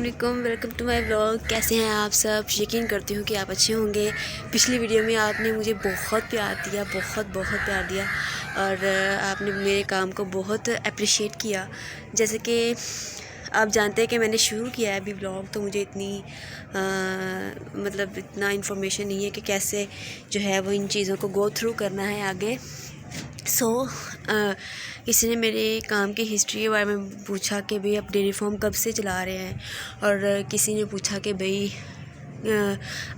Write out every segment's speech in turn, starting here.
वालेकुम, welcome to my vlog. कैसे हैं आप सब? यकीन करती हूँ कि आप अच्छे होंगे। पिछली वीडियो में आपने मुझे बहुत प्यार दिया, बहुत बहुत प्यार दिया और आपने मेरे काम को बहुत अप्रिशिएट किया। जैसे कि आप जानते हैं कि मैंने शुरू किया है अभी व्लॉग, तो मुझे इतनी मतलब इतना इन्फॉर्मेशन नहीं है कि कैसे जो है वो इन चीज़ों को गो थ्रू करना है आगे। किसी ने मेरे काम की हिस्ट्री के बारे में पूछा कि भाई आप डेयरी फार्म कब से चला रहे हैं, और किसी ने पूछा कि भाई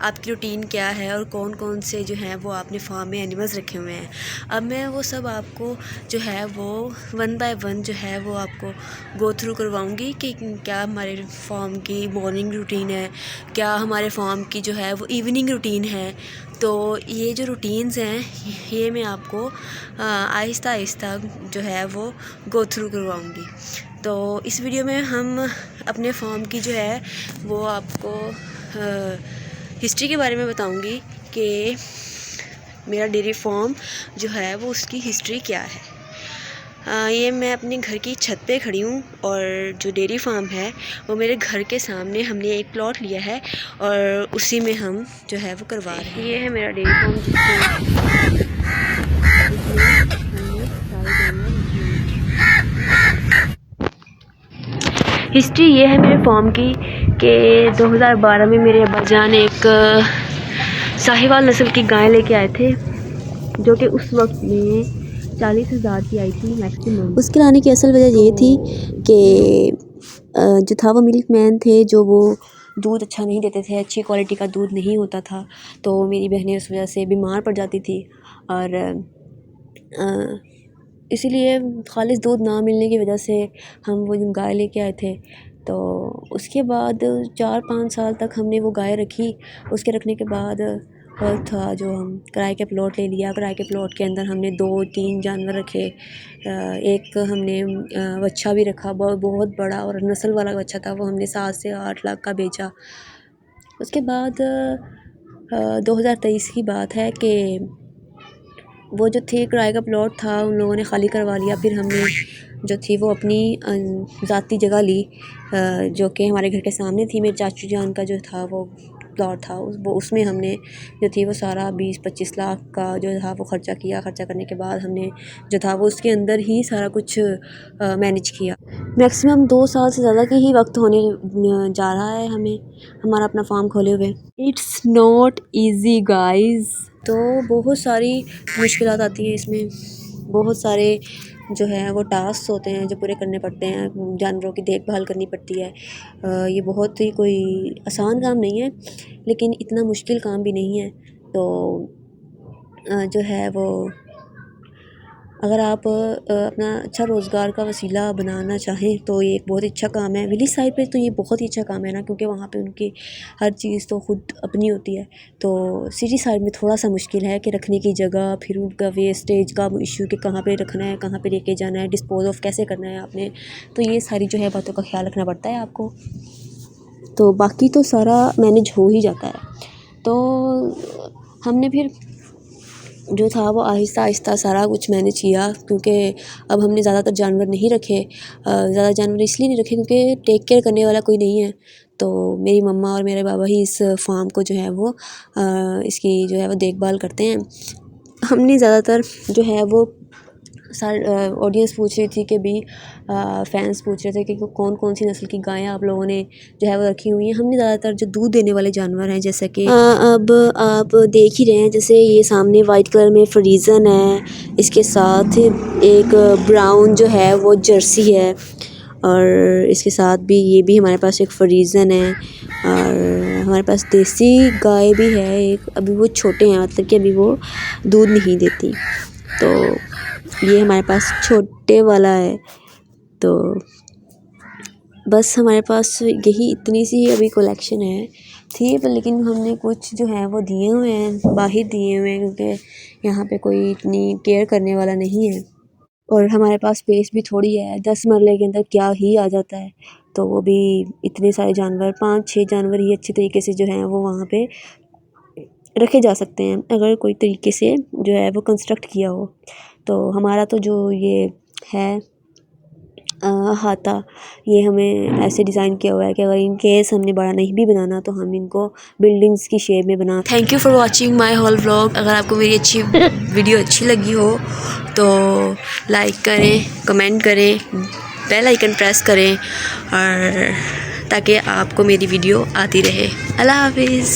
आपकी रूटीन क्या है और कौन कौन से जो हैं वो आपने फार्म में एनिमल्स रखे हुए हैं। अब मैं वो सब आपको जो है वो वन बाय वन जो है वो आपको गो थ्रू करवाऊंगी कि क्या हमारे फार्म की मॉर्निंग रूटीन है, क्या हमारे फार्म की जो है वो इवनिंग रूटीन है। तो ये जो रूटीन्स हैं ये मैं आपको आहिस्ता आहिस्ता जो है वो गो थ्रू करवाऊंगी। तो इस वीडियो में हम अपने फार्म की जो है वो आपको हिस्ट्री के बारे में बताऊंगी कि मेरा डेयरी फार्म जो है वो उसकी हिस्ट्री क्या है। ये मैं अपने घर की छत पे खड़ी हूँ और जो डेयरी फार्म है वो मेरे घर के सामने हमने एक प्लॉट लिया है और उसी में हम जो है वो करवा रहे हैं। ये है मेरा डेयरी फार्म हिस्ट्री ये है मेरे फार्म की कि 2012 में मेरे अब्बाजान एक साहिवाल नस्ल की गाय लेके आए थे, जो कि उस वक्त में 40,000 की आई थी मैक्सिमम। उसके लाने की असल वजह ये थी कि जो था वो मिल्क मैन थे, जो वो दूध अच्छा नहीं देते थे, अच्छी क्वालिटी का दूध नहीं होता था। तो मेरी बहनें उस वजह से बीमार पड़ जाती थी और इसीलिए खालिस दूध ना मिलने की वजह से हम वो गाय लेके आए थे। तो उसके बाद 4-5 साल तक हमने वो गाय रखी। उसके रखने के बाद था जो हम किराए के प्लॉट ले लिया। किराए के प्लॉट के अंदर हमने 2-3 जानवर रखे। एक हमने बच्चा भी रखा, बहुत बड़ा और नस्ल वाला बच्चा था। वो हमने 7 से 8 लाख का बेचा। उसके बाद 2023 की बात है कि वो जो थे किराए का प्लॉट था उन लोगों ने खाली करवा लिया। फिर हमने जो थी वो अपनी ज़ाती जगह ली, जो कि हमारे घर के सामने थी। मेरे चाचू जान का जो था वो प्लॉट था, वो उसमें हमने जो थी वो सारा 20-25 लाख का जो था वो ख़र्चा किया। ख़र्चा करने के बाद हमने जो था वो उसके अंदर ही सारा कुछ मैनेज किया। मैक्सिमम 2 साल से ज़्यादा के ही वक्त होने जा रहा है हमें हमारा अपना फार्म खोले हुए। It's not easy guys. तो बहुत सारी मुश्किलात आती हैं इसमें, बहुत सारे जो है वो टास्क होते हैं जो पूरे करने पड़ते हैं। जानवरों की देखभाल करनी पड़ती है। ये बहुत ही कोई आसान काम नहीं है, लेकिन इतना मुश्किल काम भी नहीं है। तो जो है वो अगर आप अपना अच्छा रोज़गार का वसीला बनाना चाहें तो ये एक बहुत ही अच्छा काम है। विलेज साइड पे तो ये बहुत ही अच्छा काम है ना, क्योंकि वहाँ पे उनकी हर चीज़ तो ख़ुद अपनी होती है। तो सिटी साइड में थोड़ा सा मुश्किल है कि रखने की जगह, फिर उनका वेस्टेज का इशू कि कहाँ पे रखना है, कहाँ पे लेके जाना है, डिस्पोज ऑफ कैसे करना है आपने। तो ये सारी जो है बातों का ख्याल रखना पड़ता है आपको। तो बाकी तो सारा मैनेज हो ही जाता है। तो हमने फिर जो था वो आहिस्ता आहिस्ता सारा कुछ मैनेज किया, क्योंकि अब हमने ज़्यादातर जानवर नहीं रखे। ज़्यादा जानवर इसलिए नहीं रखे क्योंकि टेक केयर करने वाला कोई नहीं है। तो मेरी मम्मा और मेरे बाबा ही इस फार्म को जो है वो इसकी जो है वो देखभाल करते हैं। हमने ज़्यादातर जो है वो ऑडियंस पूछ रही थी कि भी फैंस पूछ रहे थे कि कौन कौन सी नस्ल की गायें आप लोगों ने जो है वो रखी हुई हैं। हमने ज़्यादातर जो दूध देने वाले जानवर हैं, जैसे कि अब आप देख ही रहे हैं, जैसे ये सामने वाइट कलर में फ्रीज़न है, इसके साथ एक ब्राउन जो है वो जर्सी है, और इसके साथ भी ये भी हमारे पास एक फ्रीज़न है, और हमारे पास देसी गाय भी है एक। अभी वो छोटे हैं, मतलब कि अभी वो दूध नहीं देती। तो ये हमारे पास छोटे वाला है। तो बस हमारे पास यही इतनी सी अभी कलेक्शन है थी, पर लेकिन हमने कुछ जो है वो दिए हुए हैं, बाहर दिए हुए हैं, क्योंकि यहाँ पे कोई इतनी केयर करने वाला नहीं है और हमारे पास स्पेस भी थोड़ी है। 10 मरले के अंदर क्या ही आ जाता है। तो वो भी इतने सारे जानवर, 5-6 जानवर ही अच्छे तरीके से जो हैं वो वहाँ पे रखे जा सकते हैं, अगर कोई तरीके से जो है वो कंस्ट्रक्ट किया हो। तो हमारा तो जो ये है हाथा, ये हमें ऐसे डिज़ाइन किया हुआ है कि अगर इन केस हमने बड़ा नहीं भी बनाना तो हम इनको बिल्डिंग्स की शेप में बना। Thank you for watching my whole vlog. अगर आपको मेरी वीडियो अच्छी लगी हो तो लाइक करें, कमेंट करें, बेल आइकन प्रेस करें और ताकि आपको मेरी वीडियो आती रहे। अल्लाह हाफिज़।